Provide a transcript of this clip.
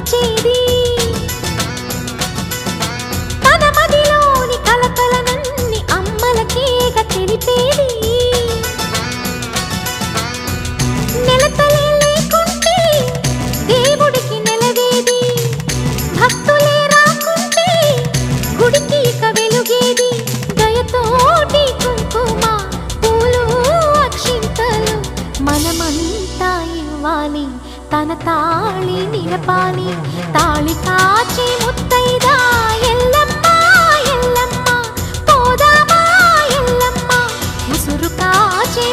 పంచేది తన మదిలోని కలకలనన్ని అమ్మలకేగ తెలిపేది నెలతలే లేకుంటే దేవుడికి నెలవేది భక్తులే రాకుంటే గుడికి ఇక వెలుగేది దయతోటి కుంకుమ పూలు అక్షింతలు మనమంతా ఇవ్వాలి తన తాళి నిలపాలి తాళి కాచి ముత్తైదా ఎల్లమ్మ ఎల్లమ్మ పోదామా ఎల్లమ్మ ముసురు కాచి